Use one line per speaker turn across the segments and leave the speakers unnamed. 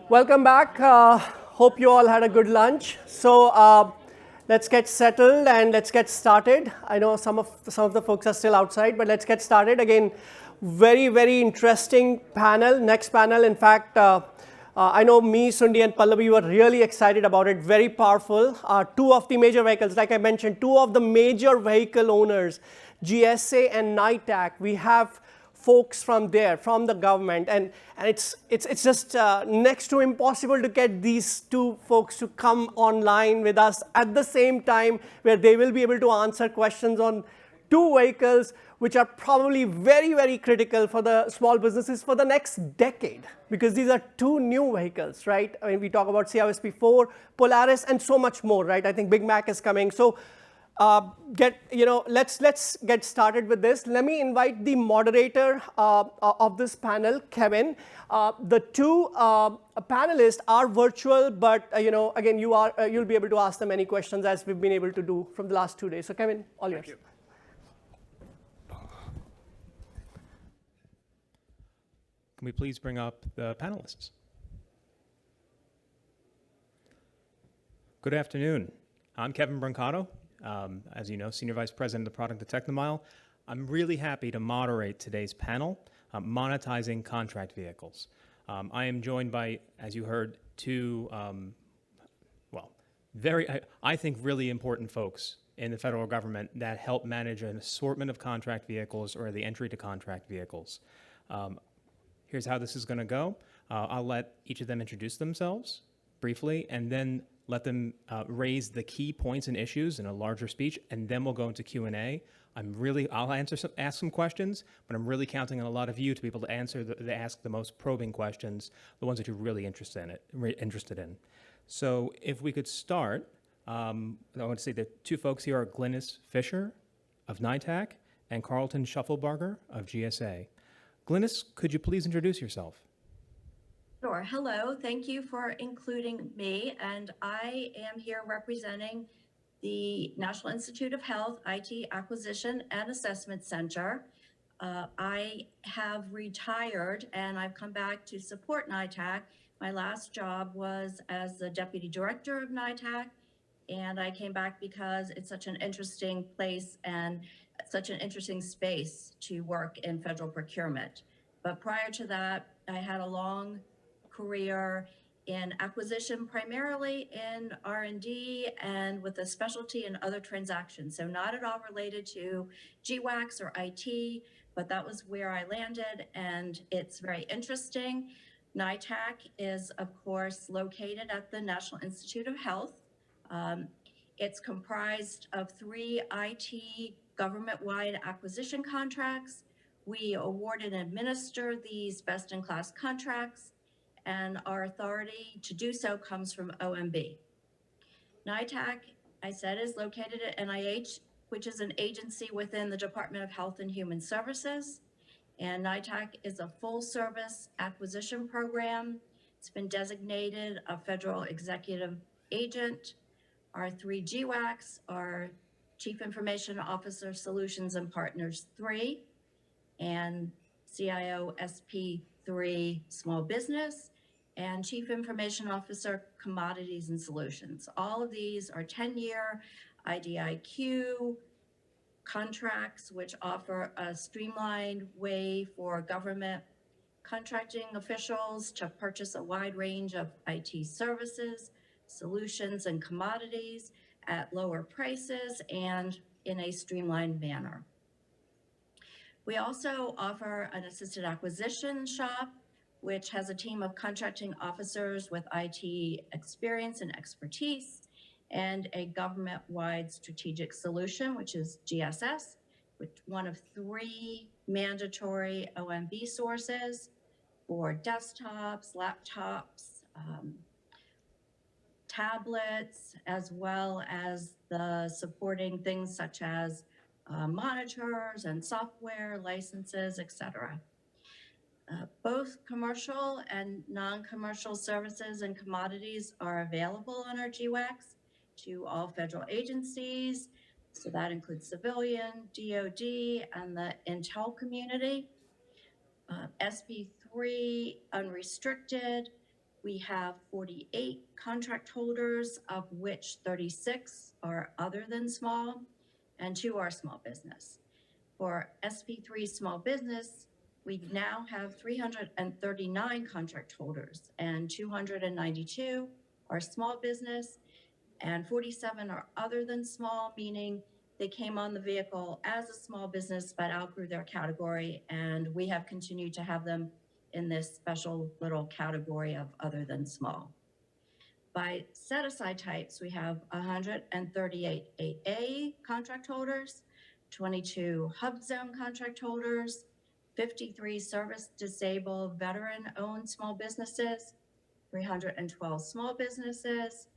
Welcome back. Hope you all had a good lunch. So let's get settled and let's get started. I know some of the folks are still outside, but let's get started. Again, very interesting panel. Next panel, in fact, I know me, Sundi, and Pallavi were really excited about it. Very powerful. Two of the major vehicles, like I mentioned, two of the major vehicle owners, GSA and NITAAC. We have folks from there, from the government, and it's just next to impossible to get these two folks to come online with us at the same time, where they will be able to answer questions on two vehicles which are probably very critical for the small businesses for the next decade, because these are two new vehicles, right? I mean, we talk about CRSP4, Polaris, and so much more, right? I think BigMAC is coming. So let's get started with this. Let me invite the moderator of this panel, Kevin. The two panelists are virtual, but again, you'll be able to ask them any questions as we've been able to do from the last 2 days. So Kevin, all yours.
Thank you. Can we please bring up the panelists? Good afternoon. I'm Kevin Brancato. As you know, Senior Vice President of the Product at Technomile. I'm really happy to moderate today's panel, Monetizing Contract Vehicles. I am joined by, as you heard, two, I think really important folks in the federal government that help manage an assortment of contract vehicles or the entry to contract vehicles. Here's how this is going to go. I'll let each of them introduce themselves briefly, and then let them raise the key points and issues in a larger speech, and then we'll go into Q&A. I'll ask some questions, but I'm really counting on a lot of you to be able to ask the most probing questions, the ones that you're really interested in. So if we could start, I want to say the two folks here are Glynis Fisher of NITAAC and Carlton Shufflebarger of GSA. Glynis, could you please introduce yourself?
Sure. Hello. Thank you for including me. And I am here representing the National Institute of Health IT Acquisition and Assessment Center. I have retired and I've come back to support NITAAC. My last job was as the Deputy Director of NITAAC, and I came back because it's such an interesting place and such an interesting space to work in federal procurement. But prior to that, I had a long career in acquisition, primarily in R&D and with a specialty in other transactions. So not at all related to GWACs or IT, but that was where I landed, and it's very interesting. NITAAC is, of course, located at the National Institute of Health. It's comprised of 3 IT government-wide acquisition contracts. We award and administer these best-in-class contracts, and our authority to do so comes from OMB. NITAAC, I said, is located at NIH, which is an agency within the Department of Health and Human Services. And NITAAC is a full-service acquisition program. It's been designated a federal executive agent. Our 3 GWACs are Chief Information Officer Solutions and Partners 3, and CIO SP3 Small Business, and Chief Information Officer Commodities and Solutions. All of these are 10-year IDIQ contracts, which offer a streamlined way for government contracting officials to purchase a wide range of IT services, solutions, and commodities at lower prices and in a streamlined manner. We also offer an assisted acquisition shop, which has a team of contracting officers with IT experience and expertise, and a government-wide strategic solution, which is GSS, which one of 3 mandatory OMB sources for desktops, laptops, tablets, as well as the supporting things such as monitors and software licenses, etc. Both commercial and non-commercial services and commodities are available on our GWACs to all federal agencies. So that includes civilian, DoD, and the intel community. SP3 unrestricted We have 48 contract holders, of which 36 are other than small, and 2 are small business. For SP3 small business, we now have 339 contract holders, and 292 are small business, and 47 are other than small, meaning they came on the vehicle as a small business but outgrew their category, and we have continued to have them in this special little category of other than small. By set-aside types, we have 138 8A contract holders, 22 hub zone contract holders, 53 service-disabled veteran-owned small businesses, 312 small businesses,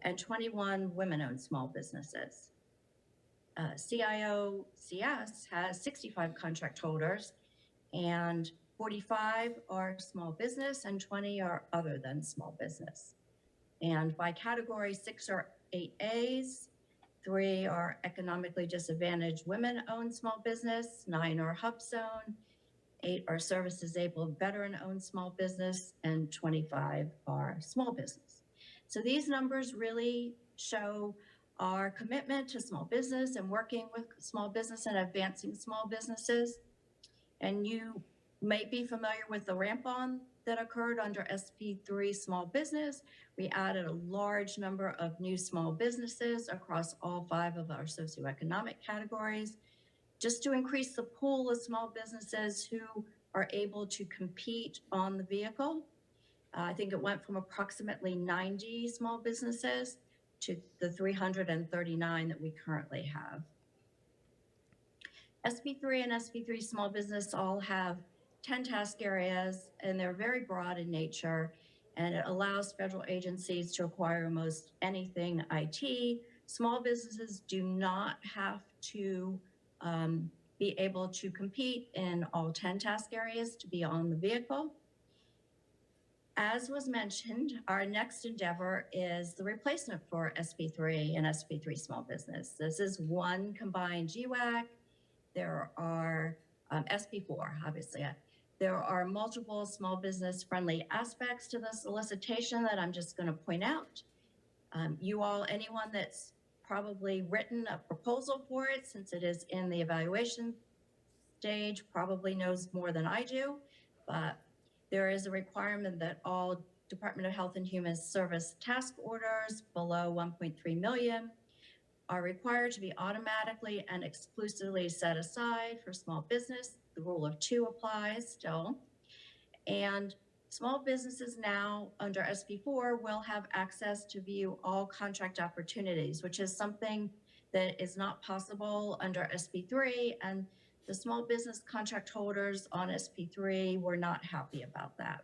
and 21 women-owned small businesses. CIO-CS has 65 contract holders, and 45 are small business and 20 are other than small business. And by category, 6 are 8As, 3 are economically disadvantaged women-owned small business, 9 are hub zone, 8 are service-disabled veteran-owned small business, and 25 are small business. So these numbers really show our commitment to small business and working with small business and advancing small businesses. And you may be familiar with the ramp-on that occurred under SP3 small business. We added a large number of new small businesses across all 5 of our socioeconomic categories, just to increase the pool of small businesses who are able to compete on the vehicle. I think it went from approximately 90 small businesses to the 339 that we currently have. SP3 and SP3 small business all have 10 task areas, and they're very broad in nature, and it allows federal agencies to acquire almost anything IT. Small businesses do not have to be able to compete in all 10 task areas to be on the vehicle. As was mentioned, our next endeavor is the replacement for SP3 and SP3 small business. This is one combined GWAC. There are SP4, obviously. There are multiple small business friendly aspects to the solicitation that I'm just going to point out. Anyone that's probably written a proposal for it, since it is in the evaluation stage, probably knows more than I do, but there is a requirement that all Department of Health and Human Service task orders below 1.3 million are required to be automatically and exclusively set aside for small business. The rule of 2 applies still. And small businesses now under SP4 will have access to view all contract opportunities, which is something that is not possible under SP3. And the small business contract holders on SP3 were not happy about that.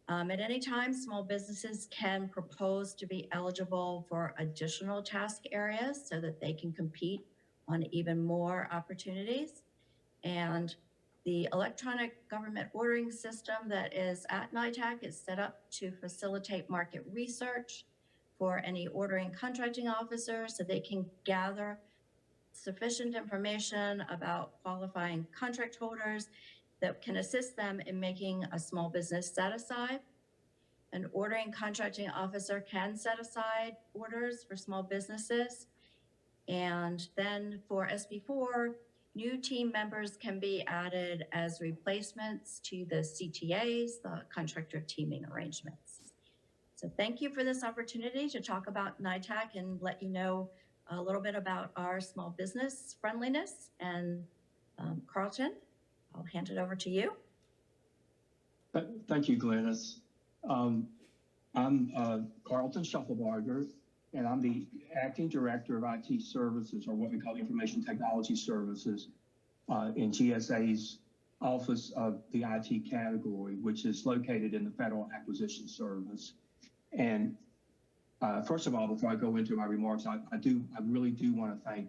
At any time, small businesses can propose to be eligible for additional task areas so that they can compete on even more opportunities. And the electronic government ordering system that is at NITAAC is set up to facilitate market research for any ordering contracting officers so they can gather sufficient information about qualifying contract holders that can assist them in making a small business set aside. An ordering contracting officer can set aside orders for small businesses. And then for SP4, new team members can be added as replacements to the CTAs, the contractor teaming arrangements. So thank you for this opportunity to talk about NITAAC and let you know a little bit about our small business friendliness. And Carlton, I'll hand it over to you.
Thank you, Glennis. I'm Carlton Shufflebarger, and I'm the Acting Director of IT Services, or what we call Information Technology Services, in GSA's Office of the IT category, which is located in the Federal Acquisition Service. And first of all, before I go into my remarks, I really do want to thank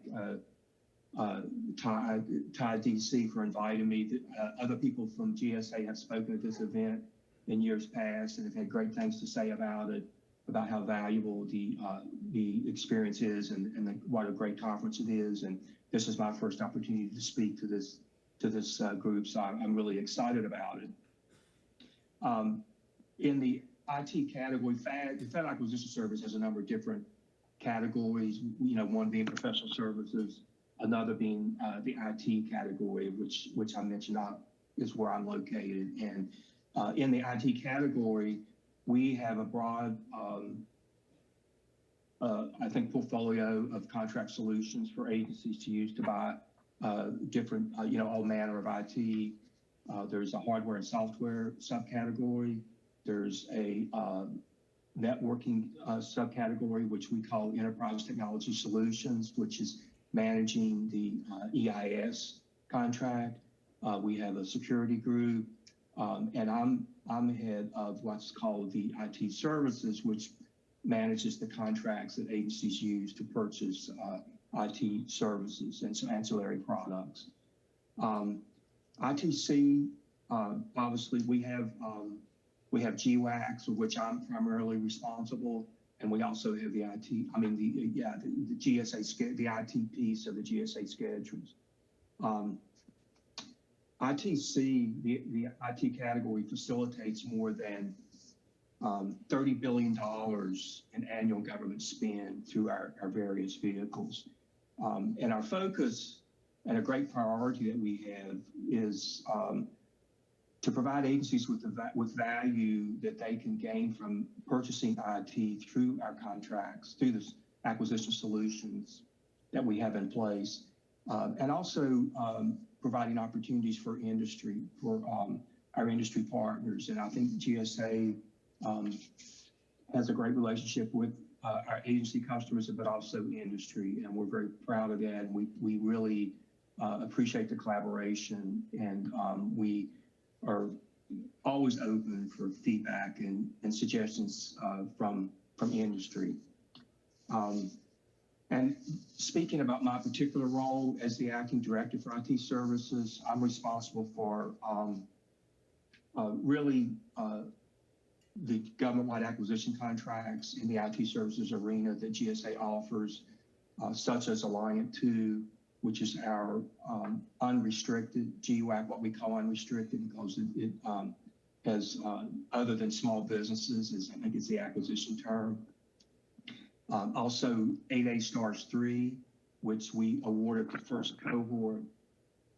Ty DC for inviting me. Other people from GSA have spoken at this event in years past and have had great things to say about it, about how valuable the experience is and what a great conference it is. And this is my first opportunity to speak to this group, so I'm really excited about it. In the IT category, the Federal Acquisition Service has a number of different categories, one being professional services, another being the IT category, which I mentioned is where I'm located. And in the IT category, we have a broad, I think, portfolio of contract solutions for agencies to use to buy different, all manner of IT. There's a hardware and software subcategory. There's a networking subcategory, which we call Enterprise Technology Solutions, which is managing the EIS contract. We have a security group, and I'm head of what's called the IT services, which manages the contracts that agencies use to purchase IT services and some ancillary products. ITC, obviously, we have GWACs, of which I'm primarily responsible, and we also have the the GSA, the IT piece of the GSA schedules. ITC, the IT category, facilitates more than $30 billion in annual government spend through our various vehicles. And our focus and a great priority that we have is to provide agencies with value that they can gain from purchasing IT through our contracts, through the acquisition solutions that we have in place, and also providing opportunities for industry, for our industry partners. And I think GSA has a great relationship with our agency customers, but also industry, and we're very proud of that. And we really appreciate the collaboration, and we are always open for feedback and suggestions from industry. And speaking about my particular role as the acting director for IT services, I'm responsible for really the government-wide acquisition contracts in the IT services arena that GSA offers, such as Alliant 2, which is our unrestricted GWAC, what we call unrestricted, because it has, other than small businesses, I think it's the acquisition term. Also 8A Stars 3, which we awarded the first cohort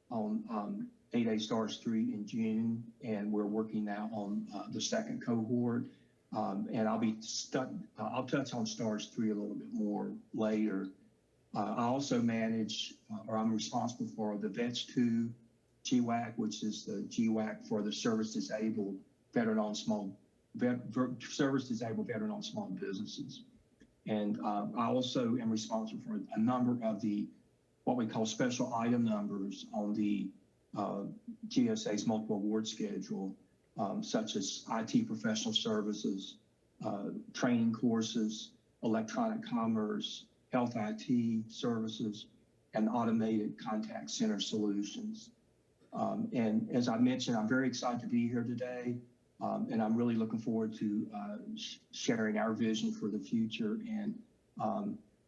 on 8A Stars 3 in June, and we're working now on the second cohort. And I'll touch on Stars 3 a little bit more later. I also manage, or I'm responsible for the VETS 2 GWAC, which is the GWAC for the service-disabled veteran-owned small businesses. And I also am responsible for a number of what we call special item numbers on the GSA's multiple award schedule, such as IT professional services, training courses, electronic commerce, health IT services, and automated contact center solutions. And as I mentioned, I'm very excited to be here today, and I'm really looking forward to sharing our vision for the future and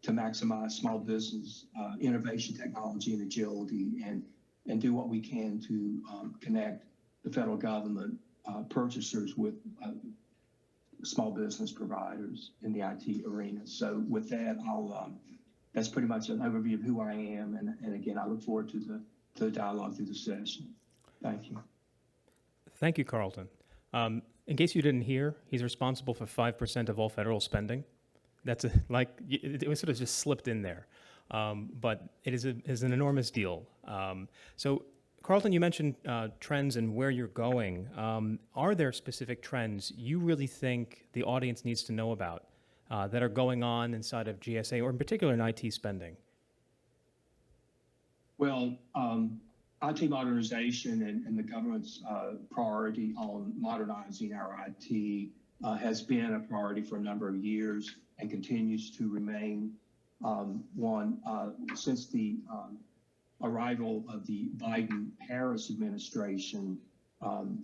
to maximize small business innovation, technology, and agility, and do what we can to connect the federal government purchasers with small business providers in the IT arena. So with that, that's pretty much an overview of who I am. And again, I look forward to the dialogue through the session. Thank you.
Thank you, Carlton. In case you didn't hear, he's responsible for 5% of all federal spending. That's it was sort of just slipped in there. But it is an enormous deal. So Carlton, you mentioned trends and where you're going. Are there specific trends you really think the audience needs to know about that are going on inside of GSA, or in particular in IT spending?
Well, IT modernization and the government's priority on modernizing our IT has been a priority for a number of years and continues to remain one since the arrival of the Biden-Harris administration,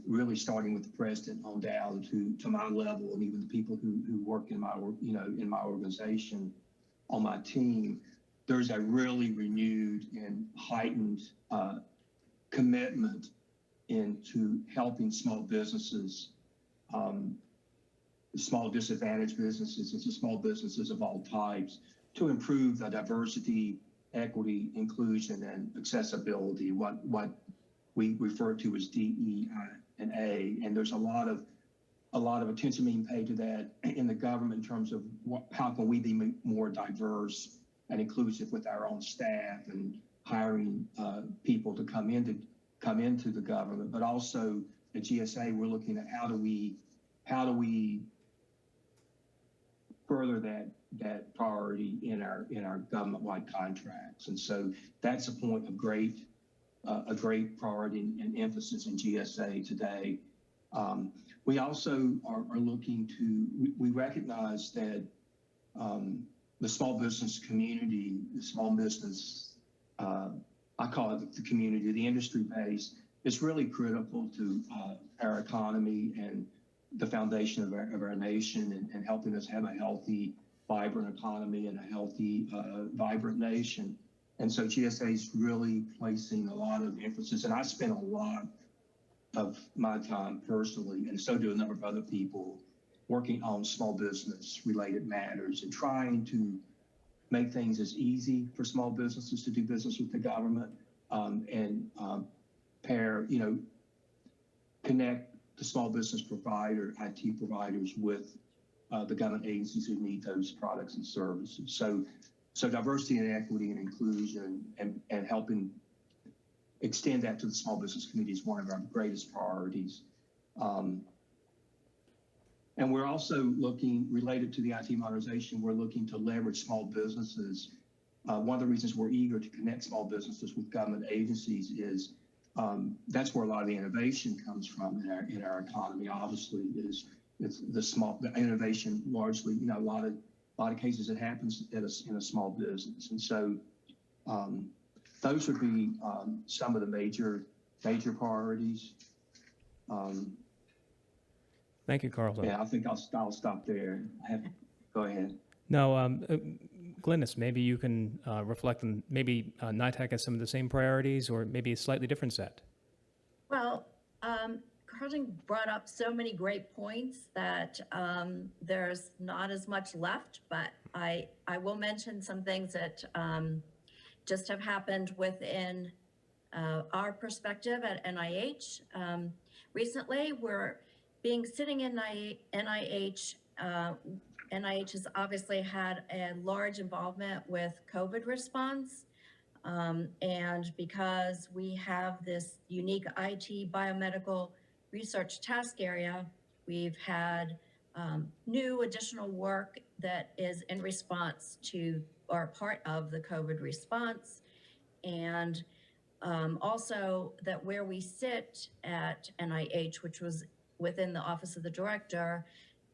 really starting with the president on down to my level, and even the people who work in my organization on my team. There's a really renewed and heightened commitment into helping small businesses small disadvantaged businesses and to small businesses of all types to improve the diversity, equity, inclusion, and accessibility, what we refer to as DE and A. And there's a lot of attention being paid to that in the government in terms of how can we be more diverse and inclusive with our own staff and hiring people to come into the government, but also at GSA we're looking at how do we further that priority in our government-wide contracts. And so that's a point of a great priority and emphasis in GSA today. We also are looking to, we recognize that the small business community, the small business, I call it the community, the industry base, is really critical to our economy and the foundation of our nation and helping us have a healthy, vibrant economy and a healthy, vibrant nation. And so GSA is really placing a lot of emphasis, and I spend a lot of my time personally, and so do a number of other people, working on small business related matters and trying to make things as easy for small businesses to do business with the government and connect the small business provider, IT providers with the government agencies who need those products and services. So diversity and equity and inclusion and helping extend that to the small business community is one of our greatest priorities. And we're also looking, related to the IT modernization, we're looking to leverage small businesses. One of the reasons we're eager to connect small businesses with government agencies is that's where a lot of the innovation comes from in our economy. Obviously, it's the innovation largely, a lot of cases it happens in a small business, and so those would be some of the major priorities.
Thank you, Carlton.
Yeah, I think I'll stop there. Go ahead.
No, Glynis, maybe you can reflect on maybe NITAAC has some of the same priorities or maybe a slightly different set.
Well, Carlton brought up so many great points that there's not as much left, but I will mention some things that just have happened within our perspective at NIH. Recently, we're sitting in NIH. NIH has obviously had a large involvement with COVID response. And because we have this unique IT biomedical research task area, we've had new additional work that is in response to or part of the COVID response. And also that where we sit at NIH, which was within the Office of the Director,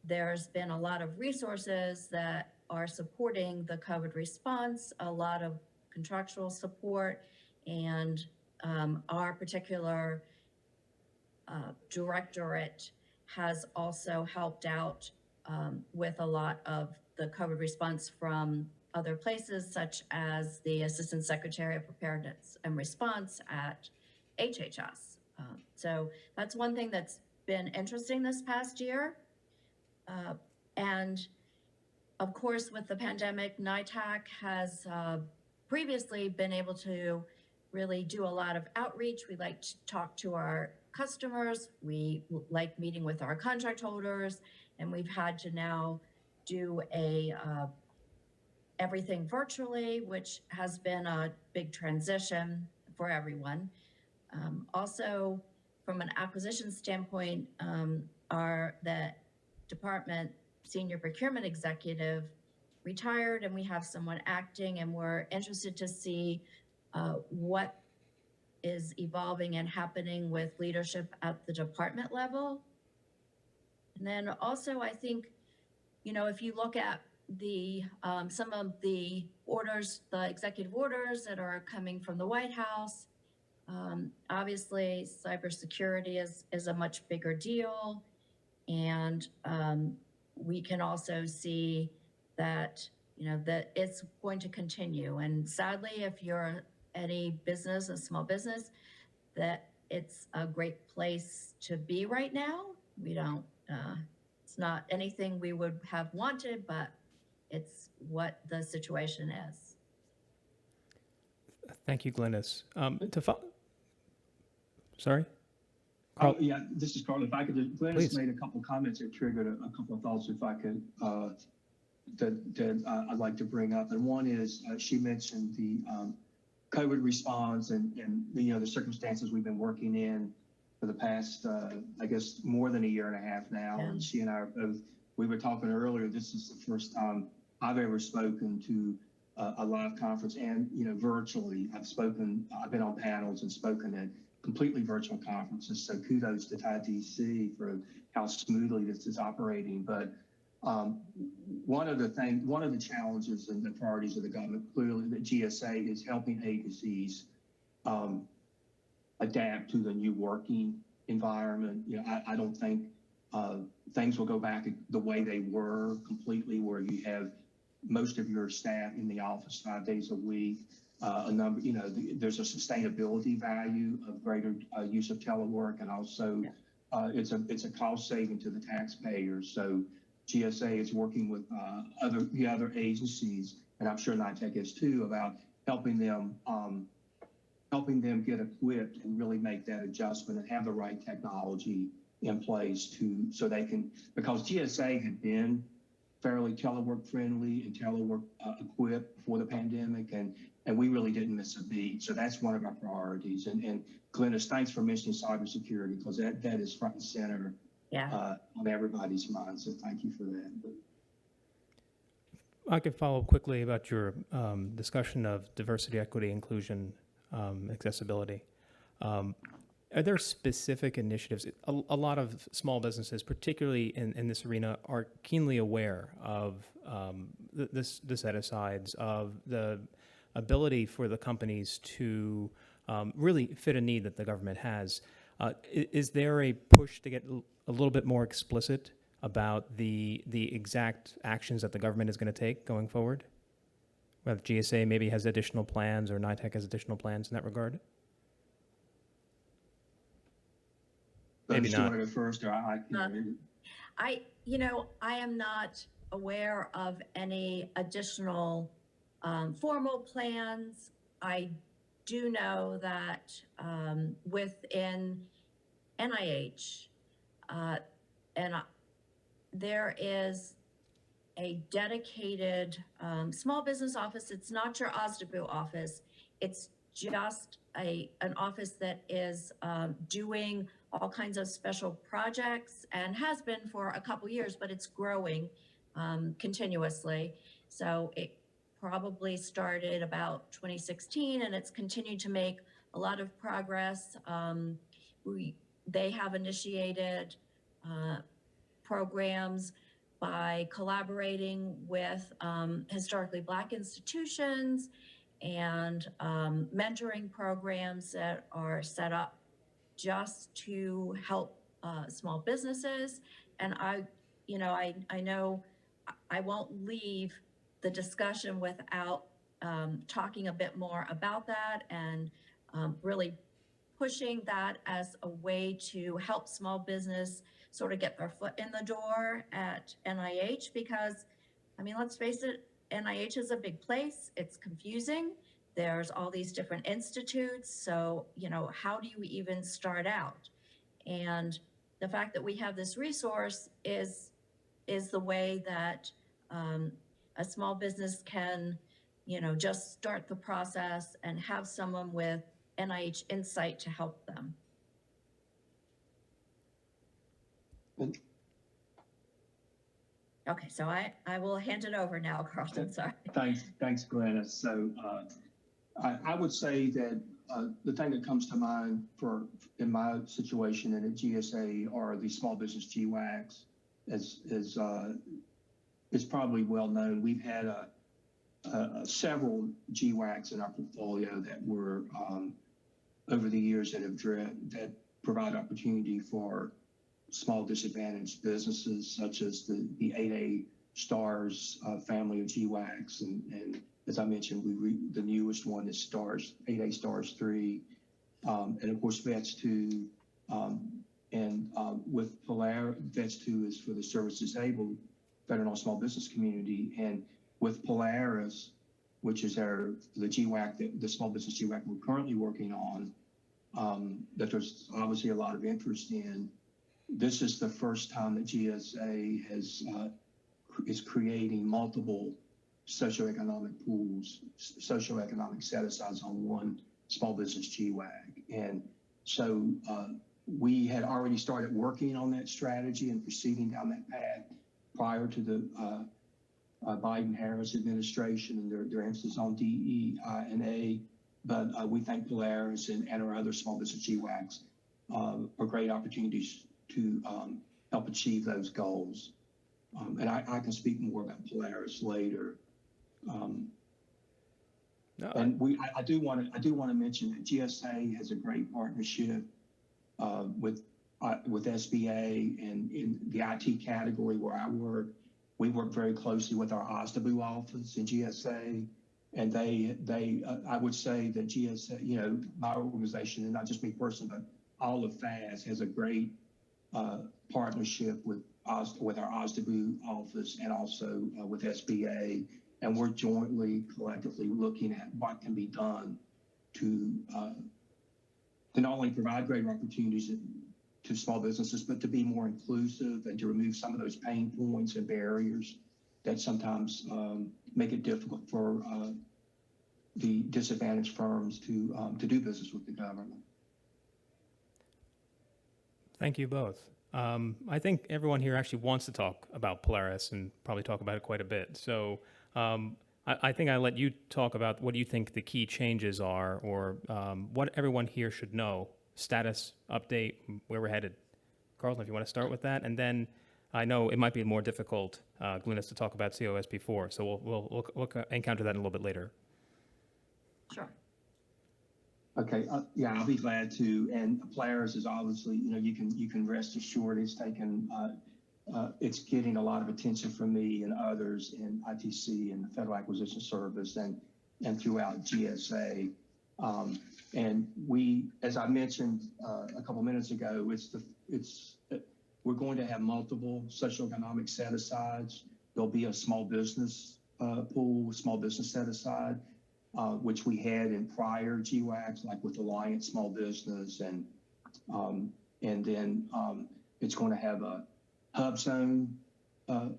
there's been a lot of resources that are supporting the COVID response, a lot of contractual support, and our particular directorate has also helped out with a lot of the COVID response from other places, such as the Assistant Secretary of Preparedness and Response at HHS. So that's one thing that's been interesting this past year. And of course, with the pandemic, NITAAC has previously been able to really do a lot of outreach. We like to talk to our customers. We like meeting with our contract holders, and we've had to now do everything virtually, which has been a big transition for everyone. Also, from an acquisition standpoint, the department senior procurement executive retired, and we have someone acting, and we're interested to see what is evolving and happening with leadership at the department level. And then also, I think, if you look at the some of the orders, the executive orders that are coming from the White House, obviously cybersecurity is a much bigger deal. And we can also see that, that it's going to continue. And sadly, if you're any business, a small business, that it's a great place to be right now. We don't It's not anything we would have wanted, but it's what the situation is.
Thank you, Glynis. Sorry?
Oh, yeah, this is Carl. If I could, Glennis
Please.
made a couple comments that triggered a couple of thoughts, if I could, that I'd like to bring up. And one is she mentioned the COVID response and the circumstances we've been working in for the past, I guess, more than a year and a half now.
Yeah.
And she and I are both, we were talking earlier, this is the first time I've ever spoken to a live conference and, virtually. I've been on panels and spoken at completely virtual conferences. So kudos to TITC for how smoothly this is operating. But one of the challenges and the priorities of the government, clearly the GSA is helping agencies adapt to the new working environment. I don't think things will go back the way they were completely, where you have most of your staff in the office 5 days a week. There's a sustainability value of greater use of telework, and also it's a cost saving to the taxpayers. So GSA is working with the other agencies, and I'm sure NITAAC is too, about helping them get equipped and really make that adjustment and have the right technology in place so they can, because GSA had been fairly telework friendly and telework equipped before the pandemic, and we really didn't miss a beat. So that's one of our priorities. And Glynis, thanks for mentioning cybersecurity, because that is front and center on everybody's mind. So thank you for that.
I could follow up quickly about your discussion of diversity, equity, inclusion, accessibility. Are there specific initiatives? A lot of small businesses, particularly in this arena, are keenly aware of the set-asides, of the ability for the companies to really fit a need that the government has. Is there a push to get a little bit more explicit about the exact actions that the government is going to take going forward? Whether GSA maybe has additional plans or NITAAC has additional plans in that regard? Maybe not.
You want to go first, or I can?
I am not aware of any additional formal plans. I do know that within NIH, there is a dedicated small business office. It's not your OSDBU office. It's just an office that is doing all kinds of special projects and has been for a couple years, but it's growing continuously. So it probably started about 2016, and it's continued to make a lot of progress. They have initiated programs by collaborating with historically Black institutions and mentoring programs that are set up just to help small businesses. And I know I won't leave the discussion without talking a bit more about that and really pushing that as a way to help small business sort of get their foot in the door at NIH, because, I mean, let's face it, NIH is a big place. It's confusing. There's all these different institutes. So, how do you even start out? And the fact that we have this resource is the way that a small business can, just start the process and have someone with NIH insight to help them. Okay, so I will hand it over now, Carlton. Sorry.
Thanks, Glennis. So I would say that the thing that comes to mind in my situation and at GSA are the small business GWACs. Is probably well known. We've had several GWACs in our portfolio that were over the years that provide opportunity for small disadvantaged businesses, such as the 8A STARS family of GWACs, and as I mentioned, the newest one is STARS 8A STARS 3, and of course VETS 2. with Polaris, VETS 2 is for the service disabled veteran or small business community. And with Polaris, which is the GWAC, the small business GWAC we're currently working on, that there's obviously a lot of interest in. This is the first time that GSA is creating multiple socioeconomic pools, socioeconomic set-asides on one small business GWAC. And so we had already started working on that strategy and proceeding down that path prior to the Biden-Harris administration and their emphasis on DE&A. But we think Polaris and our other small business GWACs are great opportunities to help achieve those goals. And I can speak more about Polaris later. And I do want to mention that GSA has a great partnership with SBA, and in the IT category where I work, we work very closely with our OSDBU office in GSA, and I would say that GSA, my organization, and not just me personally, but all of FAS has a great partnership with our OSDBU office and also with SBA, and we're jointly, collectively looking at what can be done to not only provide greater opportunities to small businesses, but to be more inclusive and to remove some of those pain points and barriers that sometimes make it difficult for the disadvantaged firms to do business with the government.
Thank you both. I think everyone here actually wants to talk about Polaris and probably talk about it quite a bit. So I think I'll let you talk about what you think the key changes are, or what everyone here should know, status, update, where we're headed. Carlton, if you want to start with that. And then I know it might be more difficult, Glynis, to talk about COSP4, so we'll encounter that in a little bit later.
Sure.
Okay, yeah, I'll be glad to. And Polaris is obviously, you can rest assured it's getting a lot of attention from me and others in ITC and the Federal Acquisition Service and throughout GSA. And we, as I mentioned a couple minutes ago, we're going to have multiple socioeconomic set-asides. There'll be a small business pool, small business set-aside, which we had in prior GWACs, like with Alliance Small Business, and then it's going to have a hub zone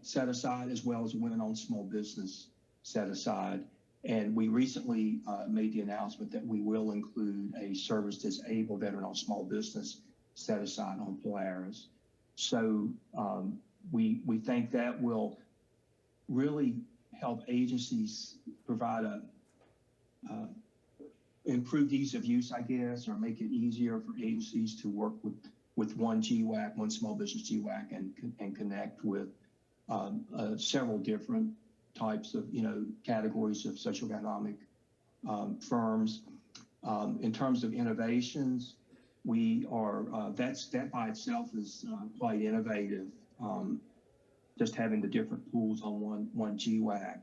set aside, as well as a women-owned small business set aside. And we recently made the announcement that we will include a service disabled veteran-owned small business set aside on Polaris. So we think that will really help agencies provide improved ease of use, I guess, or make it easier for agencies to work with one GWAC, one small business GWAC, and connect with several different types of, categories of socioeconomic firms. In terms of innovations, we are, that by itself is quite innovative, just having the different pools on one GWAC.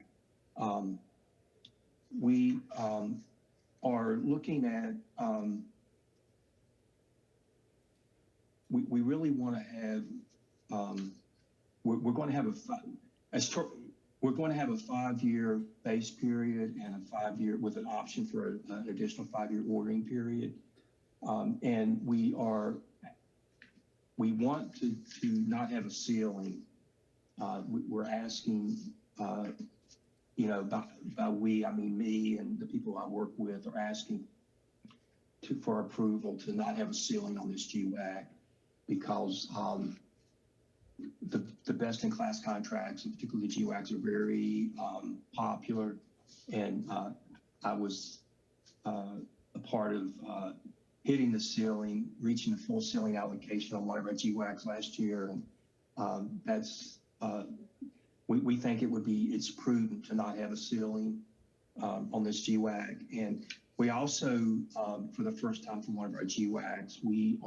We are looking at, we really want to have, we're going to have we're going to have a 5-year base period and a 5-year with an option for an additional 5-year ordering period. And we want to not have a ceiling. We're asking, by we, I mean me and the people I work with, are asking for approval to not have a ceiling on this GWAC, because the best-in-class contracts, and particularly the GWACs, are very popular. And I was a part of hitting the ceiling, reaching the full ceiling allocation on one of our GWACs last year. And we think it's prudent to not have a ceiling on this GWAC. And we also, for the first time for one of our GWACs, we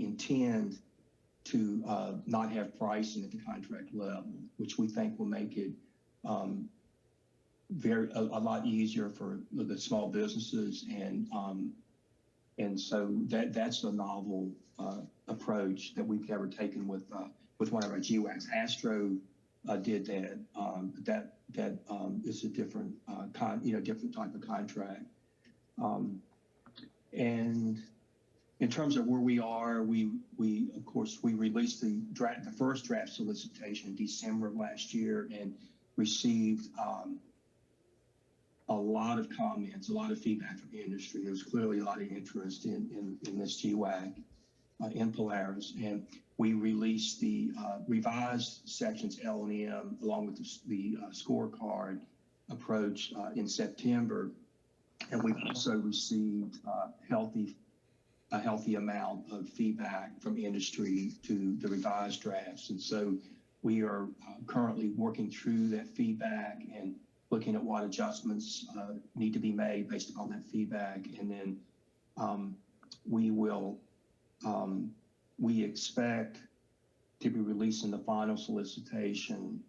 intend to not have pricing at the contract level, which we think will make it a lot easier for the small businesses, and so that's a novel approach that we've never taken with one of our GWACs. Astro did that. That is a different different type of contract. And in terms of where we are, we of course we released the first draft solicitation in December of last year and received a lot of comments, a lot of feedback from the industry. There was clearly a lot of interest in this GWAC in Polaris, and we released the revised sections L and M along with the scorecard approach in September, and we've also received a healthy amount of feedback from industry to the revised drafts, and so we are currently working through that feedback and looking at what adjustments need to be made based upon that feedback, and then we expect to be releasing the final solicitation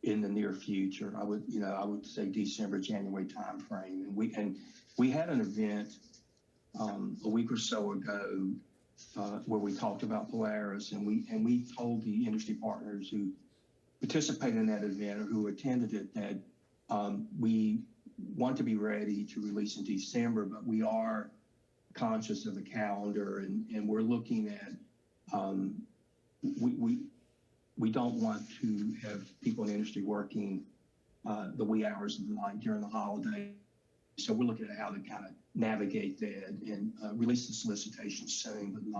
in the near future. I would say December, January timeframe, and we had an event a week or so ago where we talked about Polaris, and we told the industry partners who participated in that event or who attended it that we want to be ready to release in December, but we are conscious of the calendar, and we're looking at we don't want to have people in the industry working the wee hours of the night during the holiday. So we're looking at how to kind of navigate that and release the solicitation soon,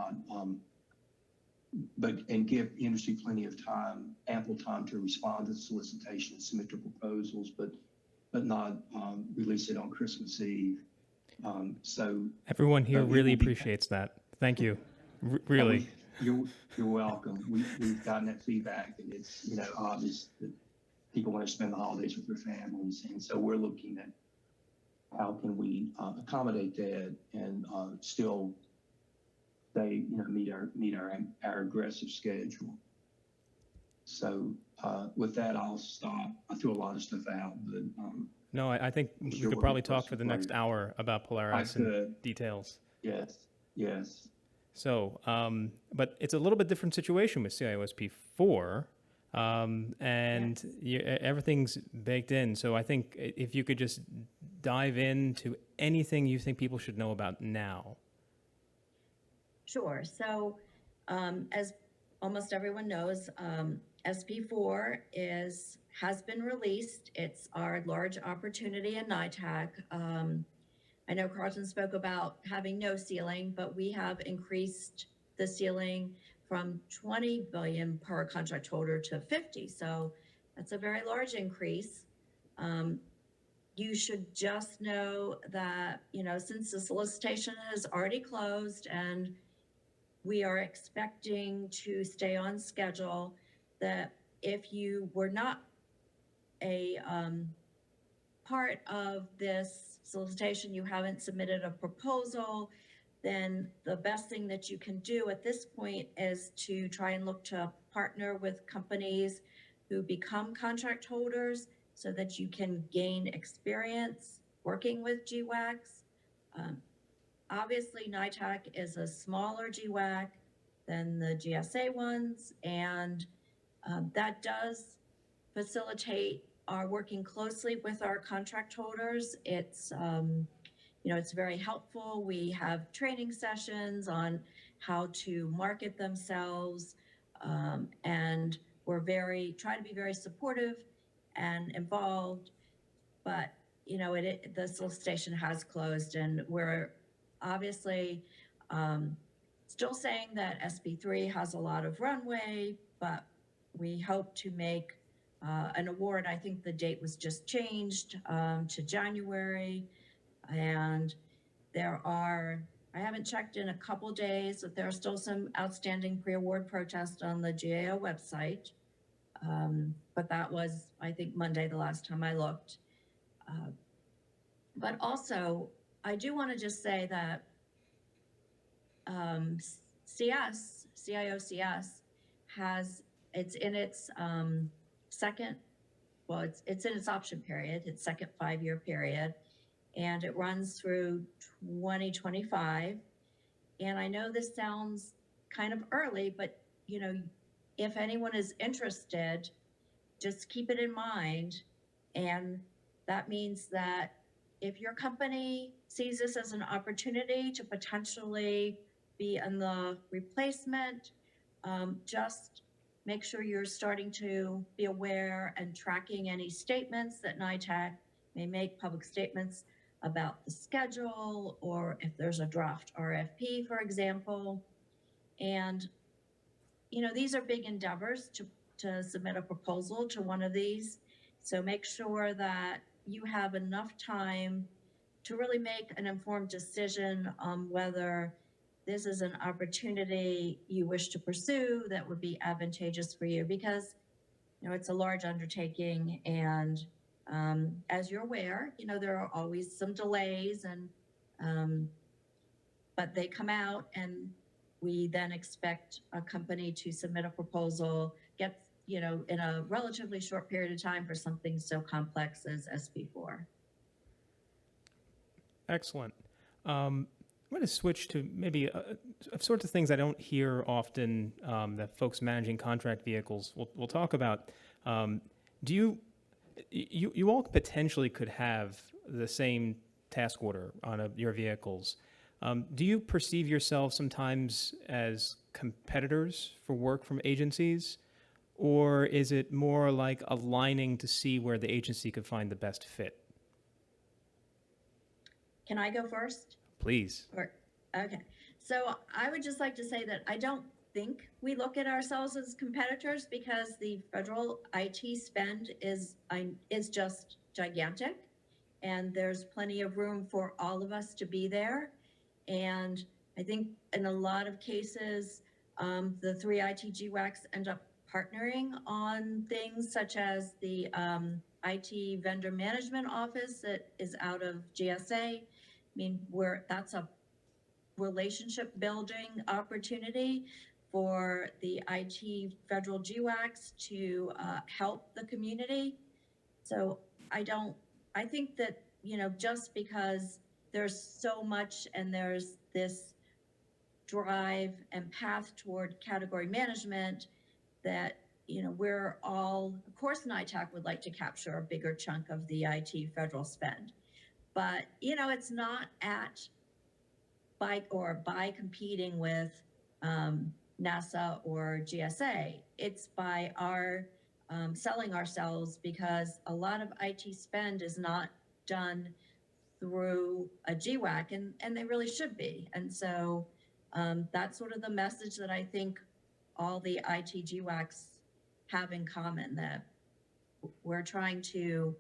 and give industry plenty of time, ample time to respond to the solicitation, submit their proposals, but not release it on Christmas Eve. So
everyone here really appreciates that. Thank you. Really.
You're welcome. We've gotten that feedback, and it's obvious that people want to spend the holidays with their families, and so we're looking at how can we accommodate that and still meet our aggressive schedule. So with that, I'll stop. I threw a lot of stuff out, but
no, I think we could probably talk for the next hour about Polaris and details.
Yes.
So, but it's a little bit different situation with CIOSP 4, and everything's baked in. So I think if you could just dive into anything you think people should know about now.
Sure. So as almost everyone knows, SP4 has been released. It's our large opportunity in NITAAC. I know Carlton spoke about having no ceiling, but we have increased the ceiling from 20 billion per contract holder to 50. So that's a very large increase. You should just know that, since the solicitation has already closed and we are expecting to stay on schedule, that if you were not a part of this solicitation, you haven't submitted a proposal, then the best thing that you can do at this point is to try and look to partner with companies who become contract holders so that you can gain experience working with GWACs. Obviously, NITAAC is a smaller GWAC than the GSA ones, and that does facilitate our working closely with our contract holders. It's it's very helpful. We have training sessions on how to market themselves, and we're try to be very supportive and involved. But the solicitation has closed, and we're obviously still saying that SP3 has a lot of runway, but we hope to make an award. I think the date was just changed to January, and I haven't checked in a couple days, but there are still some outstanding pre-award protests on the GAO website. But that was, I think, Monday the last time I looked. But also, I do want to just say that CIOCS it's in its second well, it's in its option period, its second 5-year period, and it runs through 2025. And I know this sounds kind of early, but you know, if anyone is interested, just keep it in mind. And that means that if your company sees this as an opportunity to potentially be in the replacement, just make sure you're starting to be aware and tracking any statements that NITAAC may make, public statements about the schedule, or if there's a draft RFP, for example. And, you know, these are big endeavors to submit a proposal to one of these. So make sure that you have enough time to really make an informed decision on whether this is an opportunity you wish to pursue that would be advantageous for you, because you know it's a large undertaking, and as you're aware, you know there are always some delays, and but they come out, and we then expect a company to submit a proposal, get you know in a relatively short period of time for something so complex as SB4.
Excellent. I'm going to switch to maybe sorts of things I don't hear often that folks managing contract vehicles will talk about. Do you all potentially could have the same task order on your vehicles? Do you perceive yourself sometimes as competitors for work from agencies, or is it more like aligning to see where the agency could find the best fit?
Can I go first?
Please.
Okay. So I would just like to say that I don't think we look at ourselves as competitors, because the federal IT spend is just gigantic, and there's plenty of room for all of us to be there. And I think in a lot of cases, the 3 IT GWACs end up partnering on things such as the IT vendor management office that is out of GSA. I mean, that's a relationship building opportunity for the IT federal GWACs to help the community. So I think that, you know, just because there's so much and there's this drive and path toward category management that, you know, we're all, of course, NITAAC would like to capture a bigger chunk of the IT federal spend. But, you know, it's not by competing with NASA or GSA. It's by our selling ourselves, because a lot of IT spend is not done through a GWAC, and they really should be. And so that's sort of the message that I think all the IT GWACs have in common, that we're trying to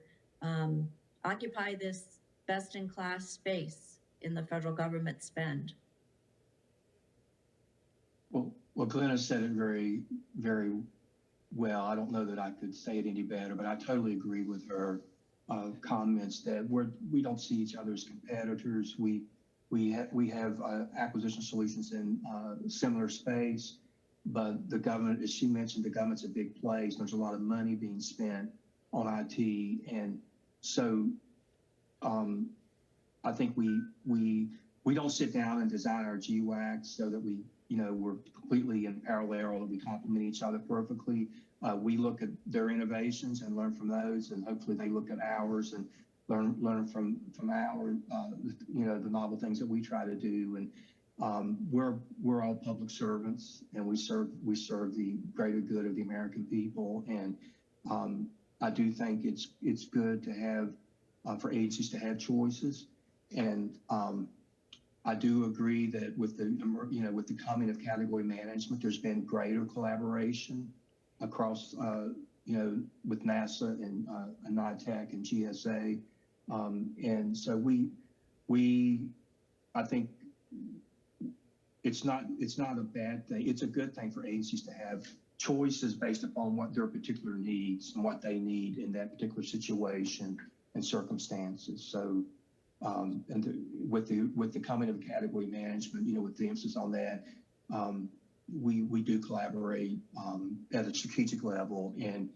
occupy this best-in-class space in the federal government spend.
Well, Glenna said it very, very well. I don't know that I could say it any better, but I totally agree with her comments that we don't see each other as competitors. We have acquisition solutions in similar space, but the government, as she mentioned, the government's a big place. There's a lot of money being spent on IT, and so I think we don't sit down and design our GWACs so that we're completely in parallel, that we complement each other perfectly. We look at their innovations and learn from those, and hopefully they look at ours and learn from our the novel things that we try to do. And we're all public servants, and we serve the greater good of the American people. And I do think it's good to have for agencies to have choices. And I do agree that with the coming of category management, there's been greater collaboration across with NASA and NITAAC and GSA, and so I think it's not a bad thing. It's a good thing for agencies to have choices based upon what their particular needs and what they need in that particular situation and circumstances. So. With the coming of category management, with the emphasis on that, we do collaborate at a strategic level, and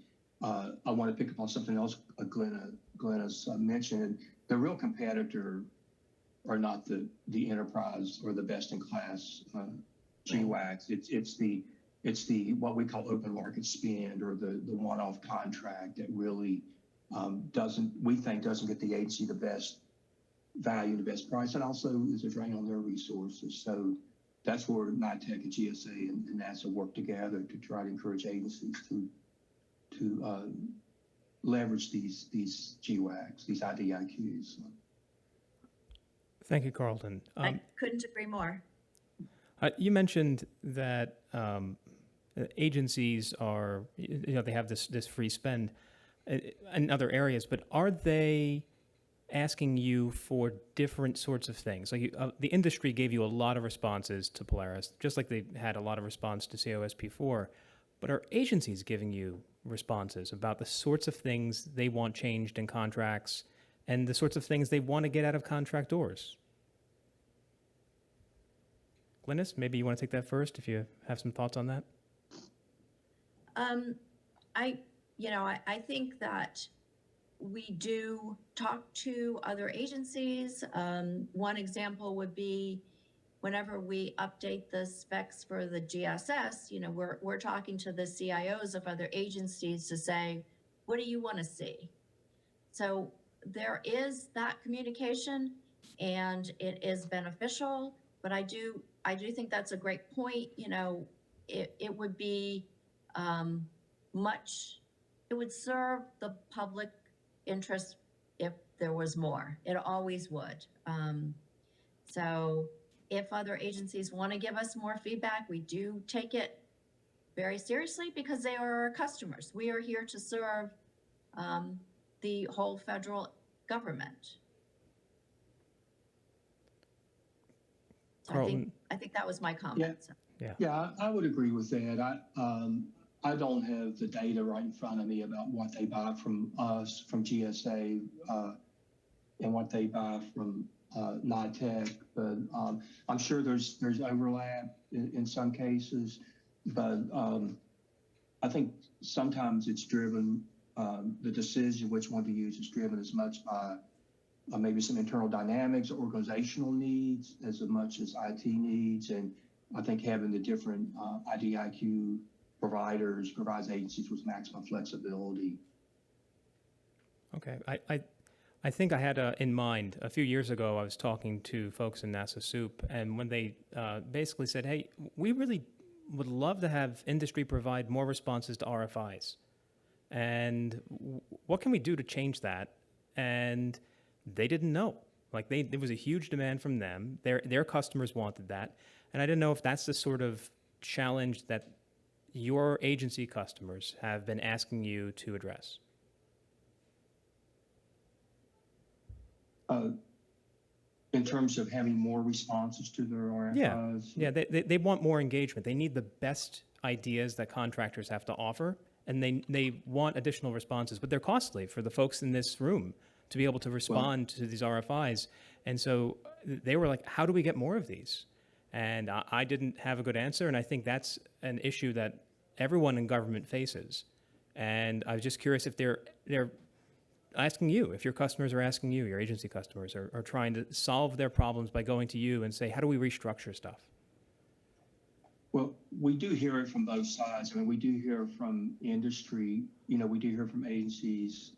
I want to pick up on something else Glenna's mentioned. The real competitor are not the enterprise or the best in class GWACs. It's the what we call open market spend, or the one-off contract that really we think doesn't get the agency the best value, the best price, and also is a drain on their resources. So that's where NITAAC and GSA and NASA work together to try to encourage agencies to leverage these GWACs, these IDIQs.
Thank you, Carlton.
I couldn't agree more.
You mentioned that agencies are, they have this free spend in other areas, but are they asking you for different sorts of things? Like the industry gave you a lot of responses to Polaris, just like they had a lot of response to COSP4, but are agencies giving you responses about the sorts of things they want changed in contracts and the sorts of things they want to get out of contractors? Glynis, maybe you want to take that first if you have some thoughts on that.
I think that we do talk to other agencies. One example would be whenever we update the specs for the GSS, we're talking to the CIOs of other agencies to say, what do you want to see? So there is that communication, and it is beneficial, but I do think that's a great point. It would be it would serve the public interest if there was more. It always would. So if other agencies want to give us more feedback, we do take it very seriously because they are our customers. We are here to serve the whole federal government. So I think that was my comment.
Yeah, I would agree with that. I don't have the data right in front of me about what they buy from us, from GSA, and what they buy from NITAAC, but I'm sure there's overlap in some cases, but I think sometimes it's driven, the decision which one to use is driven as much by maybe some internal dynamics, organizational needs, as much as IT needs, and I think having the different IDIQ providers provides agencies with maximum flexibility.
Okay, I think I had in mind a few years ago, I was talking to folks in NASA Soup, and when they basically said, hey, we really would love to have industry provide more responses to RFIs, and what can we do to change that? And they didn't know. Like there was a huge demand from them. Their customers wanted that, and I didn't know if that's the sort of challenge that your agency customers have been asking you to address.
In terms of having more responses to their RFIs?
Yeah, they want more engagement. They need the best ideas that contractors have to offer, and they want additional responses, but they're costly for the folks in this room to be able to respond to these RFIs. And so they were like, how do we get more of these? And I didn't have a good answer, and I think that's an issue that everyone in government faces. And I was just curious if they're asking you, if your customers are asking you, your agency customers are trying to solve their problems by going to you and say, how do we restructure stuff?
Well, we do hear it from both sides. I mean, we do hear from industry, we do hear from agencies,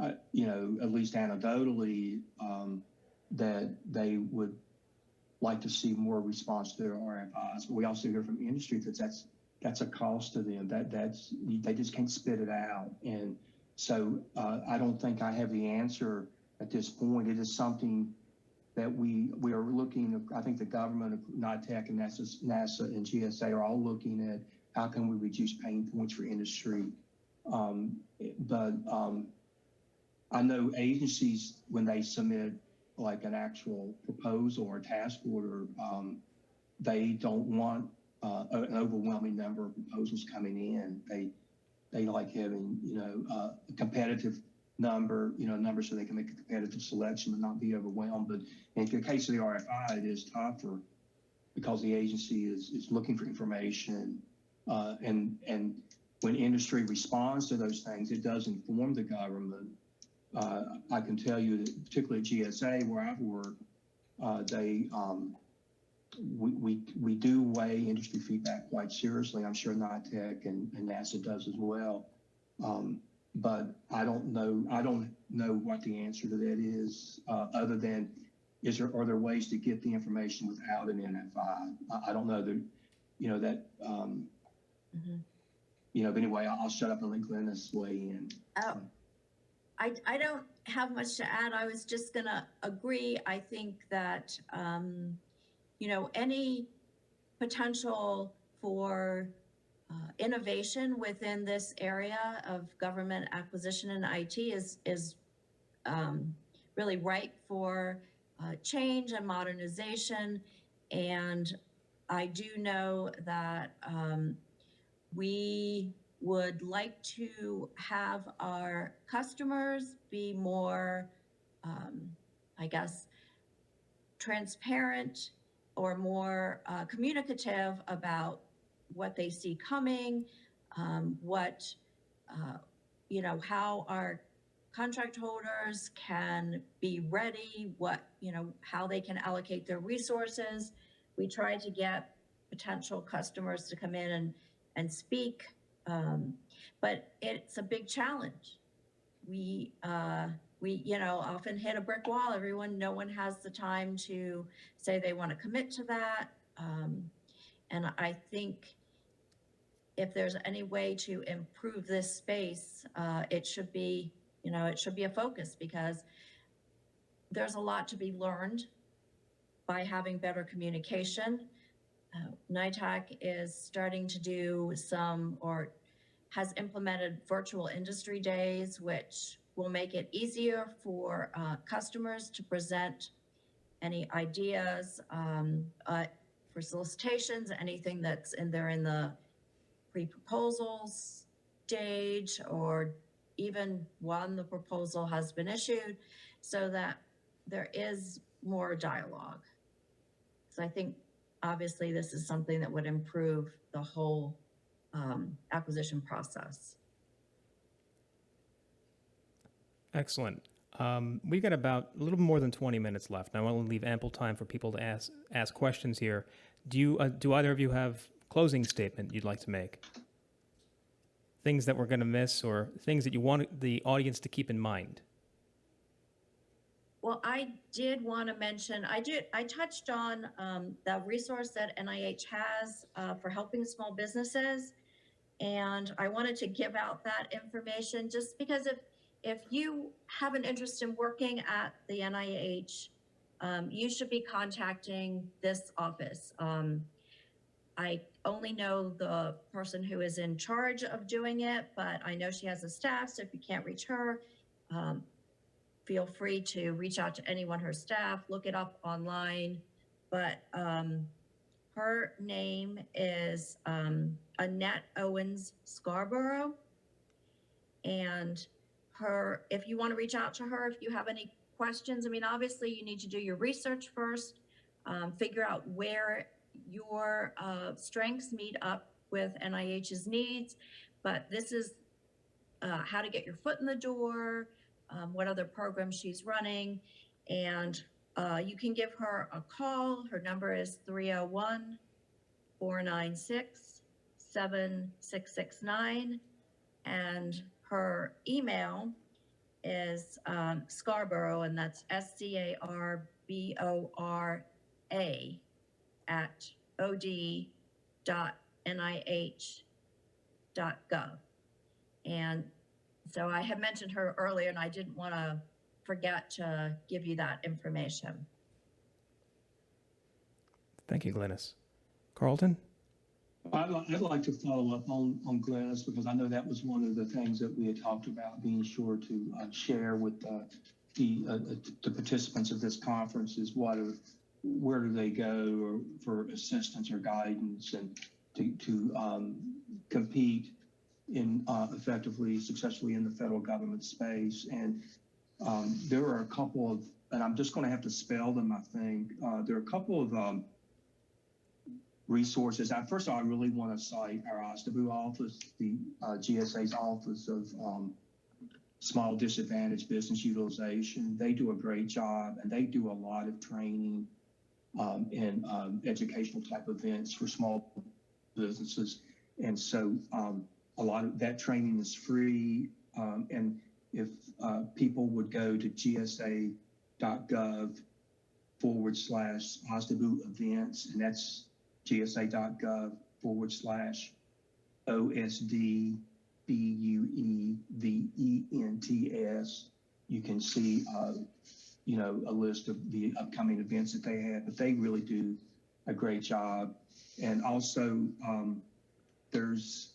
at least anecdotally, that they would like to see more response to their RFIs. But we also hear from industry that that's a cost to them. They just can't spit it out. And so I don't think I have the answer at this point. It is something that we are looking. I think the government, NITAAC and NASA and GSA are all looking at how can we reduce pain points for industry. But I know agencies, when they submit like an actual proposal or task order, they don't want an overwhelming number of proposals coming in. They like having, a competitive number, number so they can make a competitive selection and not be overwhelmed. But in the case of the RFI, it is tougher because the agency is looking for information, and when industry responds to those things, it does inform the government. I can tell you that particularly at GSA, where I've worked, we do weigh industry feedback quite seriously. I'm sure NITAAC and NASA does as well. But I don't know what the answer to that is, other than are there ways to get the information without an NFI? I don't know that, but anyway, I'll shut up and let Glennis weigh in.
Oh, I don't have much to add. I was just gonna agree. I think that, any potential for innovation within this area of government acquisition and IT is really ripe for change and modernization. And I do know that we would like to have our customers be more, transparent or more communicative about what they see coming, how our contract holders can be ready, how they can allocate their resources. We try to get potential customers to come in and speak, but it's a big challenge. We often hit a brick wall. No one has the time to say they want to commit to that. And I think if there's any way to improve this space, it should be a focus, because there's a lot to be learned by having better communication. NITAAC is starting to do has implemented virtual industry days, which will make it easier for customers to present any ideas for solicitations, anything that's in the pre-proposal stage, or even when the proposal has been issued, so that there is more dialogue. So I think obviously this is something that would improve the whole acquisition process.
Excellent. We've got about a little more than 20 minutes left. I want to leave ample time for people to ask questions here. Do either of you have closing statement you'd like to make? Things that we're going to miss, or things that you want the audience to keep in mind?
Well, I did want to mention, I touched on the resource that NIH has for helping small businesses. And I wanted to give out that information just because if you have an interest in working at the NIH, you should be contacting this office. I only know the person who is in charge of doing it, but I know she has a staff, so if you can't reach her, feel free to reach out to anyone, her staff, look it up online. But her name is Annette Owens Scarborough. And if you want to reach out to her, if you have any questions, obviously you need to do your research first, figure out where your strengths meet up with NIH's needs. But this is how to get your foot in the door, what other programs she's running. And you can give her a call. Her number is 301-496-7669. And her email is Scarborough, and that's SCARBORA @od.nih.gov. And so I had mentioned her earlier, and I didn't want to forget to give you that information.
Thank you, Glennis. Carlton?
I'd like to follow up on Glennis, because I know that was one of the things that we had talked about, being sure to share with the participants of this conference is where do they go for assistance or guidance, and to compete effectively, successfully in the federal government space. And there are a couple of, and I'm just going to have to spell them, I think. There are a couple of resources. First of all, I really want to cite our OSDBU office, the GSA's Office of Small Disadvantaged Business Utilization. They do a great job, and they do a lot of training and educational type events for small businesses. And so a lot of that training is free. And if people would go to gsa.gov/OSDBU events, and that's gsa.gov/OSDBUEVENTS, you can see, you know, a list of the upcoming events that they have, but they really do a great job. And also, there's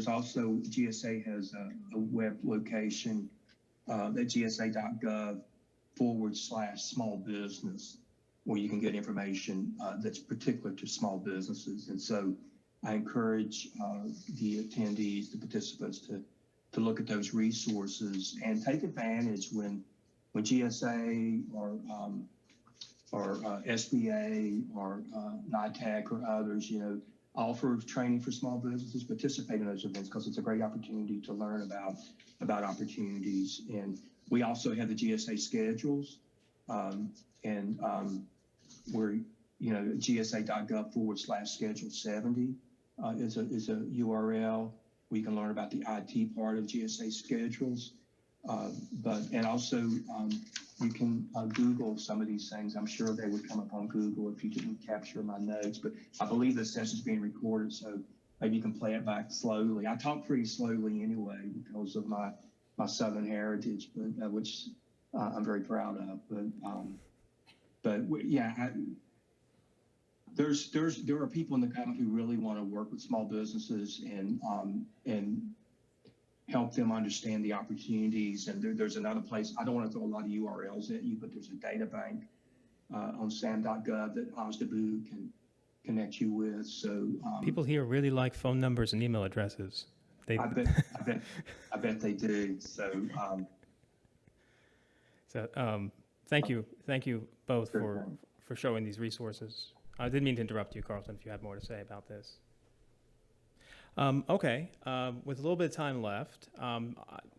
also, GSA has a web location at gsa.gov/small business, where you can get information that's particular to small businesses. And so I encourage the attendees, the participants to look at those resources and take advantage when GSA or SBA or NITAAC or others, you know, offer training for small businesses. Participate in those events, because it's a great opportunity to learn about opportunities. And we also have the GSA schedules, where, you know, gsa.gov/schedule70 is a URL where you can learn about the IT part of GSA schedules. And also you can Google some of these things. I'm sure they would come up on Google if you didn't capture my notes, but I believe this session is being recorded, so maybe you can play it back slowly. I talk pretty slowly anyway because of my Southern heritage, but which I'm very proud of. But yeah, there are people in the government who really want to work with small businesses and help them understand the opportunities. And there's another place, I don't want to throw a lot of URLs at you, but there's a data bank on sam.gov that OSDBU can connect you with. So
people here really like phone numbers and email addresses.
I bet they do. So
thank you both for showing these resources. I didn't mean to interrupt you, Carlton, if you had more to say about this. Okay, with a little bit of time left,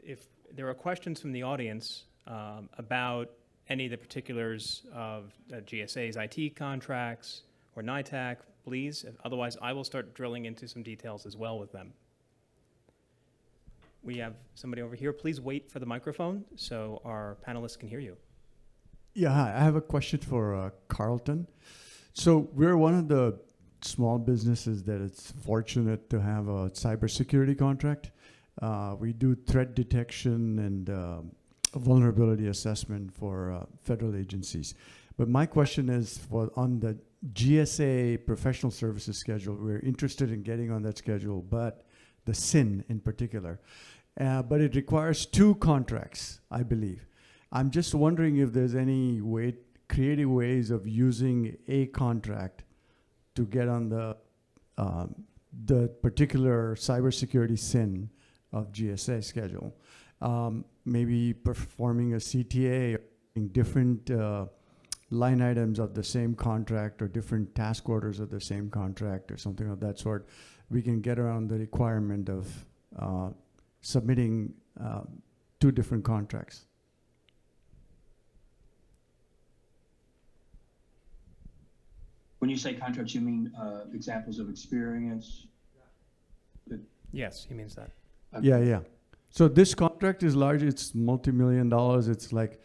if there are questions from the audience about any of the particulars of GSA's IT contracts or NITAAC, please. Otherwise, I will start drilling into some details as well with them. We have somebody over here. Please wait for the microphone so our panelists can hear you.
Yeah, hi. I have a question for Carlton. So we're one of the small businesses that is fortunate to have a cybersecurity contract. We do threat detection and vulnerability assessment for federal agencies. But my question is, on the GSA professional services schedule, we're interested in getting on that schedule, but the SIN in particular. But it requires 2 contracts, I believe. I'm just wondering if there's any creative ways of using a contract to get on the particular cybersecurity SIN of GSA schedule. Maybe performing a CTA, or different line items of the same contract, or different task orders of the same contract, or something of that sort. We can get around the requirement of submitting 2 different contracts.
when you say contracts, you mean examples of experience?
Yes, he means that.
Okay.
Yeah. So this contract is large. It's multi-million dollars. It's like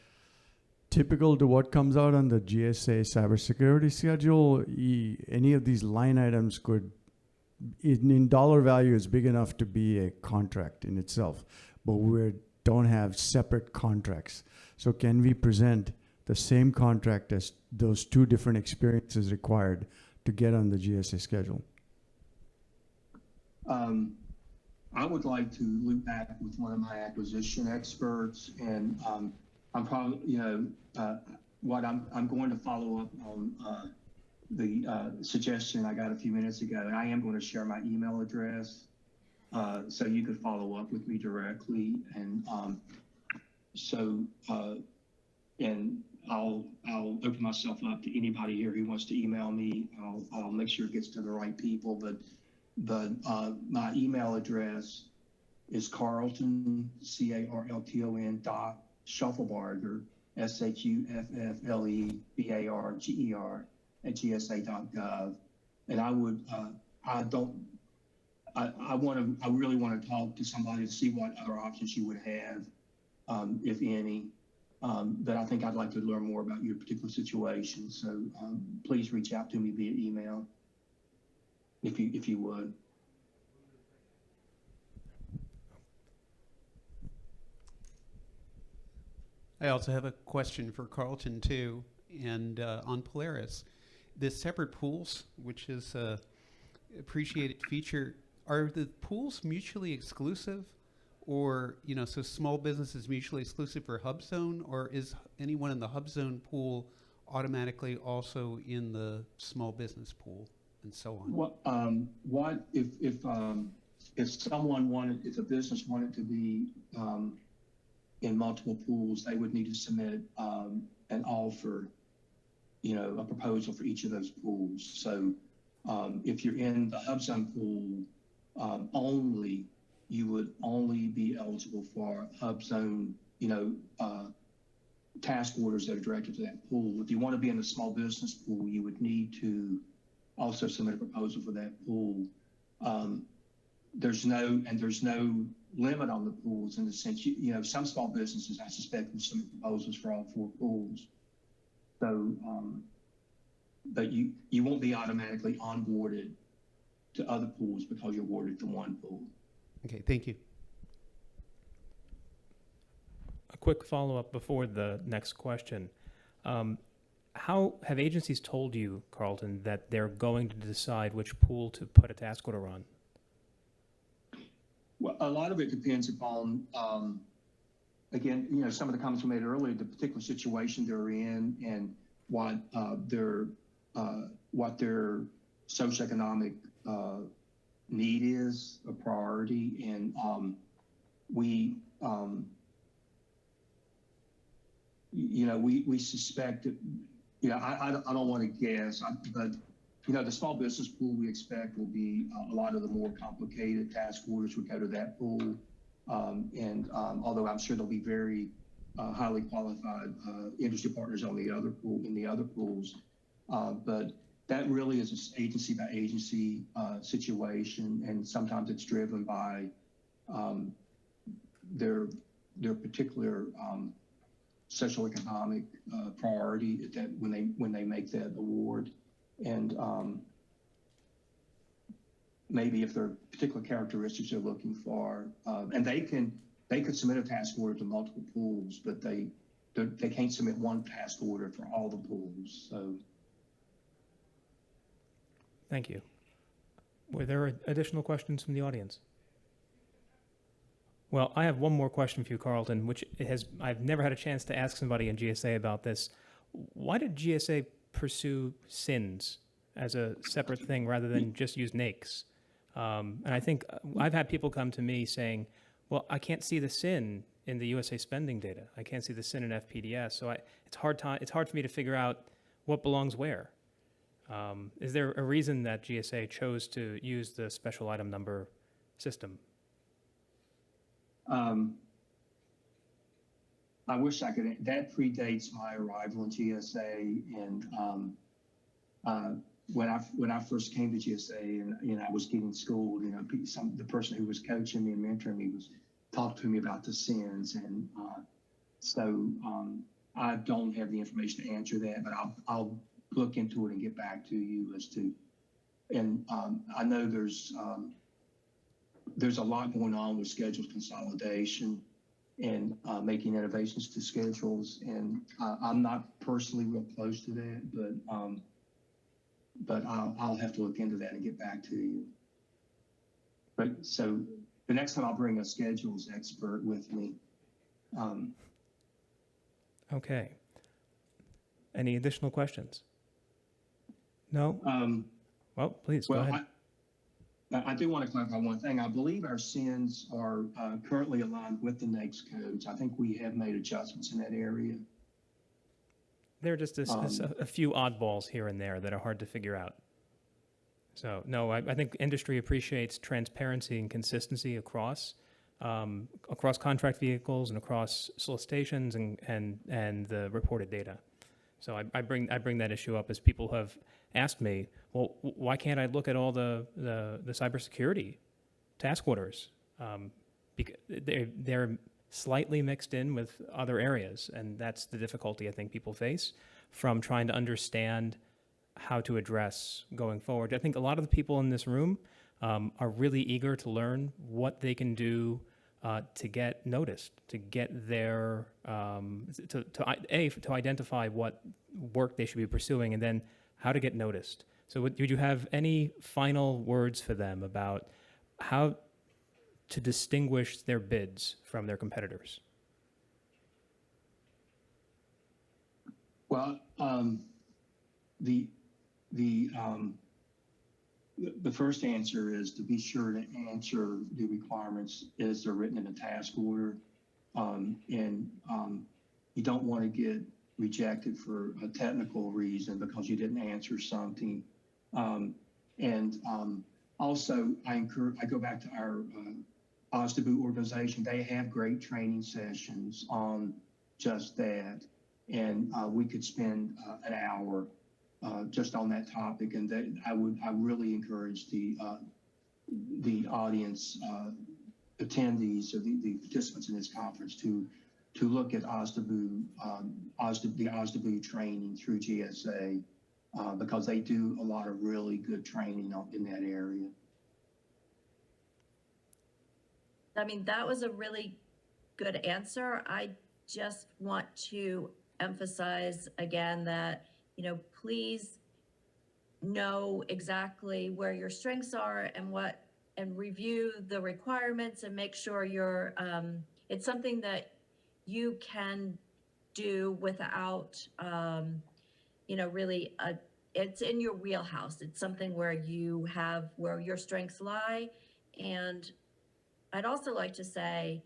typical to what comes out on the GSA cybersecurity schedule. Any of these line items could, in dollar value, is big enough to be a contract in itself, but we don't have separate contracts. So can we present the same contract as those 2 different experiences required to get on the GSA schedule?
I would like to loop back with one of my acquisition experts, and I'm probably, what I'm going to follow up on the suggestion I got a few minutes ago, and I am going to share my email address so you could follow up with me directly, and I'll open myself up to anybody here who wants to email me. I'll make sure it gets to the right people. But my email address is Carlton, Carlton .Shufflebarger, SHUFFLEBARGER @gsa.gov. And I really want to talk to somebody to see what other options you would have, if any. But I think I'd like to learn more about your particular situation. So please reach out to me via email if you would.
I also have a question for Carlton too, and on Polaris, the separate pools, which is a appreciated feature, are the pools mutually exclusive, or so small business is mutually exclusive for Hub Zone, or is anyone in the Hub Zone pool automatically also in the small business pool, and so on?
What if a business wanted to be in multiple pools, they would need to submit an offer, a proposal for each of those pools. So if you're in the Hub Zone pool only, you would only be eligible for Hub Zone, task orders that are directed to that pool. If you want to be in the small business pool, you would need to also submit a proposal for that pool. There's no limit on the pools in the sense, some small businesses, I suspect, will submit proposals for all 4 pools. So, but you won't be automatically onboarded to other pools because you're awarded to one pool.
Okay, thank you.
A quick follow-up before the next question. How have agencies told you, Carlton, that they're going to decide which pool to put a task order on?
Well, a lot of it depends upon, again, some of the comments we made earlier, the particular situation they're in and what their socioeconomic need is, a priority. And we suspect that, I don't want to guess, but the small business pool we expect will be a lot of the more complicated task orders would go to that pool. Although I'm sure there'll be very highly qualified industry partners on the other pool, in the other pools. But that really is an agency by agency situation. And sometimes it's driven by their particular socioeconomic priority that when they make that award. And maybe if there are particular characteristics they're looking for, and they could submit a task order to multiple pools, but they can't submit one task order for all the pools. So,
thank you. Were there additional questions from the audience? Well, I have one more question for you, Carlton, which I've never had a chance to ask somebody in GSA about this. Why did GSA pursue SINs as a separate thing rather than just use NAICS? And I think I've had people come to me saying, well, I can't see the SIN in the USA spending data. I can't see the SIN in FPDS. So it's hard for me to figure out what belongs where. Is there a reason that GSA chose to use the special item number system?
I wish I could. That predates my arrival in GSA, and when I first came to GSA, and I was getting schooled, the person who was coaching me and mentoring me was talking to me about the SINs, and so I don't have the information to answer that, but I'll look into it and get back to you as to. And I know there's a lot going on with schedules consolidation and making innovations to schedules. And I'm not personally real close to that, but I'll have to look into that and get back to you. But so the next time I'll bring a schedules expert with me.
Okay. Any additional questions? No? Well, please, go ahead.
I do want to clarify one thing. I believe our SINs are currently aligned with the NAICS codes. I think we have made adjustments in that area.
There are just a few oddballs here and there that are hard to figure out. So no, I think industry appreciates transparency and consistency across contract vehicles and across solicitations and the reported data. So I bring that issue up as people have asked me, well, why can't I look at all the cybersecurity task orders? Because they're slightly mixed in with other areas, and that's the difficulty I think people face from trying to understand how to address going forward. I think a lot of the people in this room are really eager to learn what they can do to get noticed, to get their to identify what work they should be pursuing, and then how to get noticed. So would you have any final words for them about how to distinguish their bids from their competitors?
Well, the first answer is to be sure to answer the requirements as they're written in a task order. You don't want to get rejected for a technical reason because you didn't answer something. Also, I go back to our OSDBU organization. They have great training sessions on just that. And we could spend an hour just on that topic, and I really encourage the audience attendees or the participants in this conference to look at OSDBU, the OSDBU training through GSA because they do a lot of really good training in that area.
I mean, that was a really good answer. I just want to emphasize again that, please know exactly where your strengths are and review the requirements and make sure it's something that you can do without, really, it's in your wheelhouse. It's something where where your strengths lie. And I'd also like to say,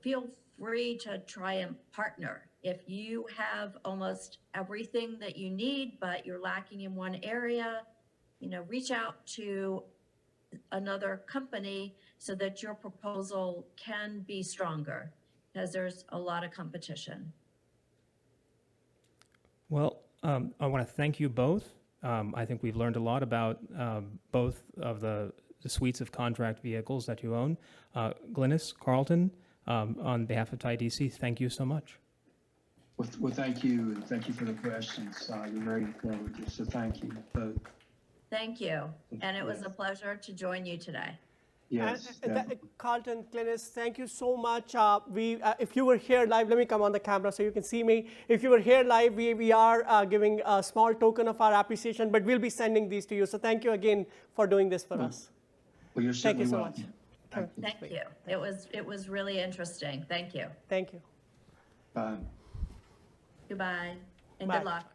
feel free to try and partner. If you have almost everything that you need, but you're lacking in one area, reach out to another company so that your proposal can be stronger, because there's a lot of competition.
Well, I want to thank you both. I think we've learned a lot about both of the suites of contract vehicles that you own. Glynis, Carlton, on behalf of TIDC, thank you so much.
Well, thank you, and thank you for the questions. You're very informative, so thank you both.
Thank you, and it was a pleasure to join you today.
Yes.
Carlton, Glynis, thank you so much. If you were here live, let me come on the camera so you can see me. If you were here live, we are giving a small token of our appreciation, but we'll be sending these to you. So thank you again for doing this for us.
Well, you're
Thank you so
welcome.
much.
Thank you. It was really interesting. Thank you.
Thank you.
Bye.
Goodbye, and
Bye.
good luck.